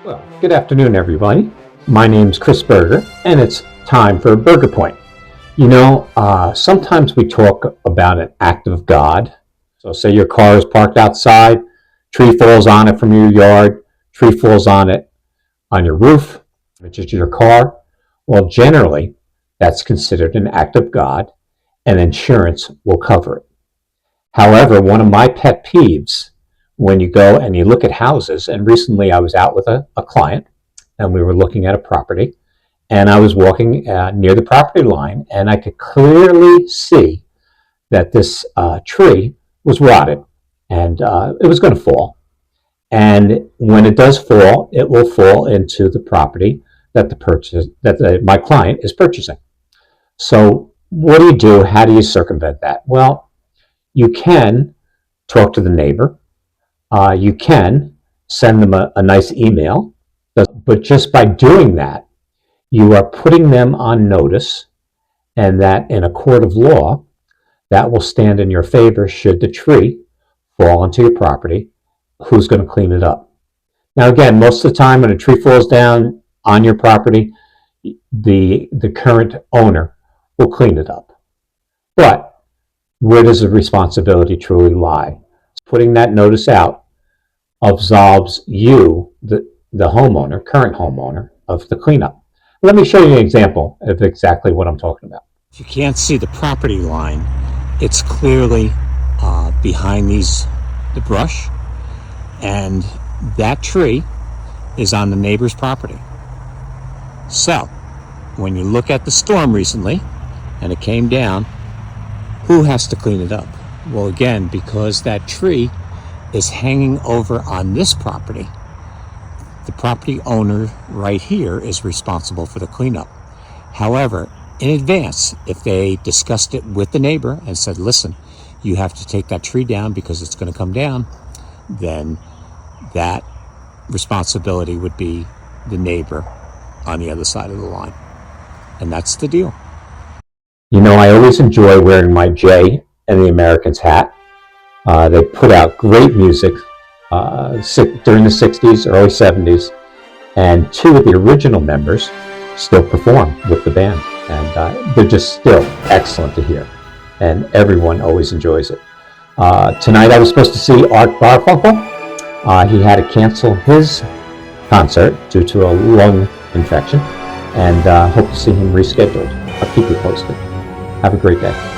Well, good afternoon, everybody. My name's Chris Berger, and it's time for Burger Point. You know, sometimes we talk about an act of God. So, say your car is parked outside, tree falls on it from your yard, tree falls on it on your roof, which is your car. Well, generally, that's considered an act of God, and insurance will cover it. However, one of my pet peeves when you go and you look at houses, and recently I was out with a client and we were looking at a property, and I was walking near the property line, and I could clearly see that this tree was rotted and it was going to fall. And when it does fall, it will fall into the property that my client is purchasing. So what do? How do you circumvent that? Well, you can talk to the neighbor. You can send them a nice email, but just by doing that, you are putting them on notice, and that in a court of law, that will stand in your favor should the tree fall onto your property. Who's going to clean it up? Now, again, most of the time when a tree falls down on your property, the current owner will clean it up. But where does the responsibility truly lie? Putting that notice out absolves you, the homeowner, current homeowner, of the cleanup. Let me show you an example of exactly what I'm talking about. If you can't see the property line, it's clearly behind the brush, and that tree is on the neighbor's property. So, when you look at the storm recently, and it came down, who has to clean it up? Well, again, because that tree is hanging over on this property, the property owner right here is responsible for the cleanup. However, in advance, if they discussed it with the neighbor and said, listen, you have to take that tree down because it's going to come down, then that responsibility would be the neighbor on the other side of the line. And that's the deal. You know, I always enjoy wearing my Jay and the Americans hat. They put out great music during the 60s, early 70s, and two of the original members still perform with the band, and they're just still excellent to hear, and everyone always enjoys it. Tonight I was supposed to see Art Garfunkel. He had to cancel his concert due to a lung infection, and hope to see him rescheduled. I'll keep you posted. Have a great day.